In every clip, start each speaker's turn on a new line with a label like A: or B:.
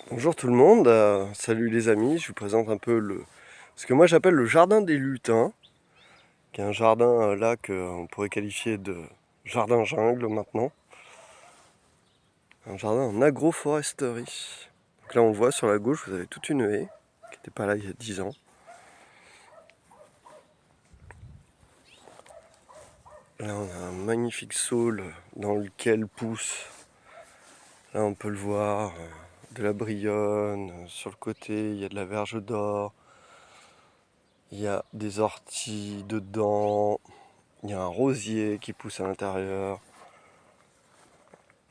A: Bonjour tout le monde, salut les amis, je vous présente un peu ce que moi j'appelle le jardin des lutins, qui est un jardin là qu'on pourrait qualifier de jardin jungle maintenant. Un jardin en agroforesterie. Donc là on voit sur la gauche, vous avez toute une haie, qui n'était pas là il y a 10 ans. Là on a un magnifique saule dans lequel pousse, là on peut le voir, de la brionne, sur le côté il y a de la verge d'or, il y a des orties dedans. Il y a un rosier qui pousse à l'intérieur.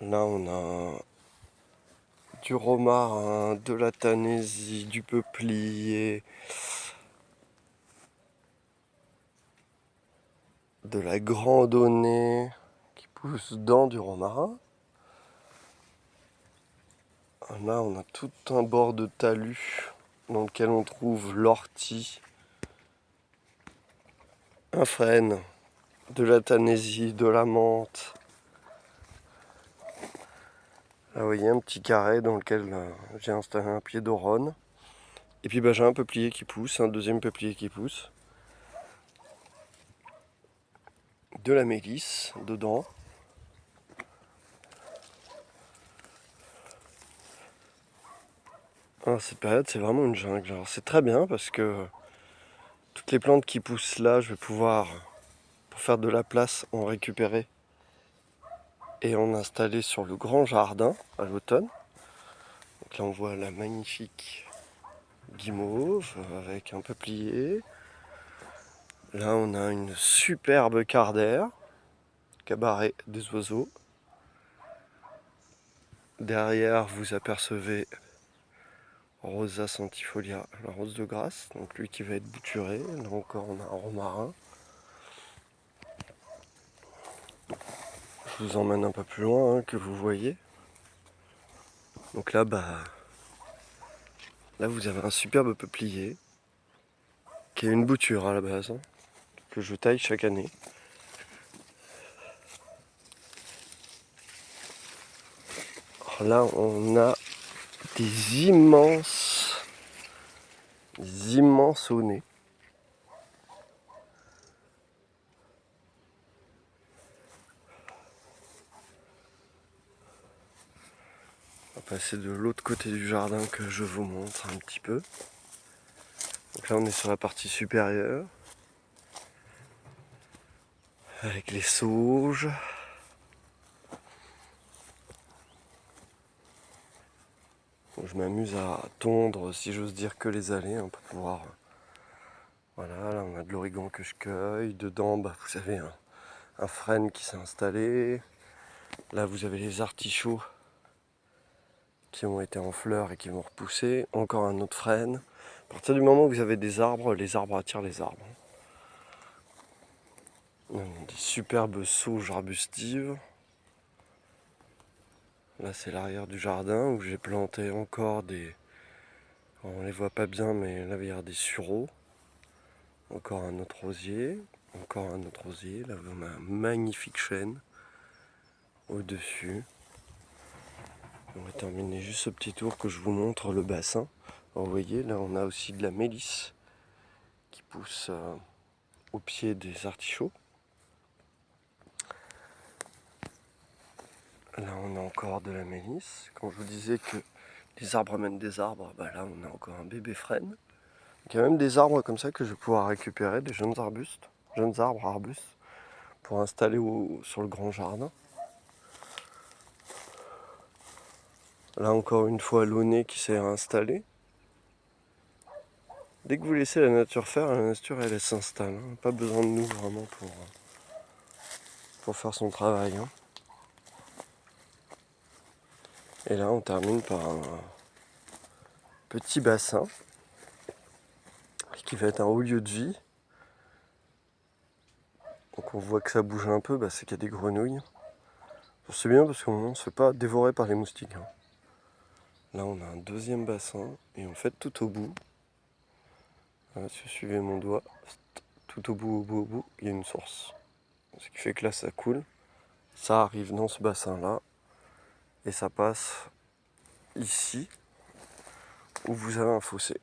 A: Là, on a du romarin, de la tanaisie, du peuplier, de la grandonnée qui pousse dans du romarin. Là, on a tout un bord de talus dans lequel on trouve l'ortie, un frêne, de la tanaisie, de la menthe. Là, vous voyez un petit carré dans lequel j'ai installé un pied d'aurone. Et puis j'ai un peuplier qui pousse, un deuxième peuplier qui pousse. De la mélisse dedans. Alors, cette période, c'est vraiment une jungle. Alors, c'est très bien parce que toutes les plantes qui poussent là, je vais pouvoir, pour faire de la place, en récupérer et en installer sur le grand jardin à l'automne. Donc là, on voit la magnifique guimauve avec un peuplier. Là, on a une superbe cardère, cabaret des oiseaux. Derrière, vous apercevez Rosa centifolia, la rose de Grasse, donc lui qui va être bouturé. Là encore, on a un romarin. Je vous emmène un peu plus loin, que vous voyez. Donc là, là vous avez un superbe peuplier qui est une bouture à la base, que je taille chaque année. Alors là, on a des immenses aunets. On va passer de l'autre côté du jardin que je vous montre un petit peu. Donc là, on est sur la partie supérieure, avec les sauges. Donc, je m'amuse à tondre, si j'ose dire, que les allées, pour pouvoir... Voilà, là on a de l'origan que je cueille. Dedans, vous avez un frêne qui s'est installé. Là, vous avez les artichauts qui ont été en fleurs et qui vont repousser. Encore un autre frêne. À partir du moment où vous avez des arbres, les arbres attirent les arbres. On a des superbes sauges arbustives. Là, c'est l'arrière du jardin où j'ai planté encore des... On les voit pas bien, mais là, il y a des sureaux. Encore un autre rosier. Encore un autre rosier. Là, on a un magnifique chêne au-dessus. On va terminer juste ce petit tour que je vous montre le bassin. Alors, vous voyez, là, on a aussi de la mélisse qui pousse au pied des artichauts. Là, on a encore de la mélisse. Quand je vous disais que les arbres amènent des arbres, là, on a encore un bébé frêne. Il y a même des arbres comme ça que je vais pouvoir récupérer, des jeunes arbres, arbustes, pour installer sur le grand jardin. Là, encore une fois, l'aunay qui s'est installé. Dès que vous laissez la nature faire, la nature, elle s'installe. Pas besoin de nous, vraiment, pour faire son travail. Et là, on termine par un petit bassin qui va être un haut lieu de vie. Donc on voit que ça bouge un peu, c'est qu'il y a des grenouilles. C'est bien parce qu'on ne se fait pas dévorer par les moustiques. Là, on a un deuxième bassin et en fait, tout au bout, si vous suivez mon doigt, tout au bout, il y a une source. Ce qui fait que là, ça coule, ça arrive dans ce bassin-là et ça passe ici. où vous avez un fossé.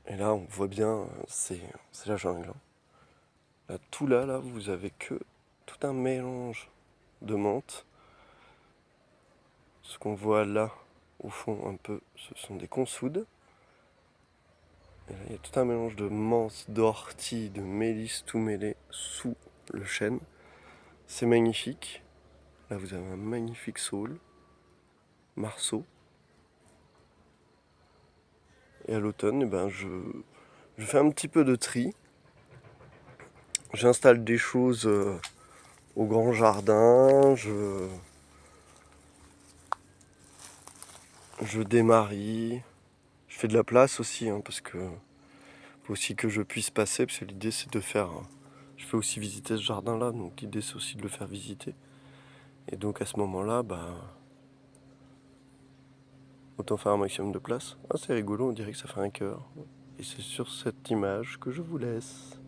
A: Et là, on voit bien, c'est la jungle. Là, tout là, vous avez que tout un mélange de menthe. Ce qu'on voit là, au fond, un peu, ce sont des consoudes. Et là, il y a tout un mélange de menthe, d'ortie, de mélisse, tout mêlé sous le chêne. C'est magnifique. Là, vous avez un magnifique saule, marceau. Et à l'automne, eh ben, je fais un petit peu de tri. J'installe des choses au grand jardin. Je démarie. Je fais de la place aussi, hein, parce que faut aussi que je puisse passer, parce que l'idée c'est de faire. Je fais aussi visiter ce jardin-là, donc l'idée c'est aussi de le faire visiter. Et donc à ce moment-là, autant faire un maximum de place. Ah, c'est rigolo, on dirait que ça fait un cœur. Et c'est sur cette image que je vous laisse.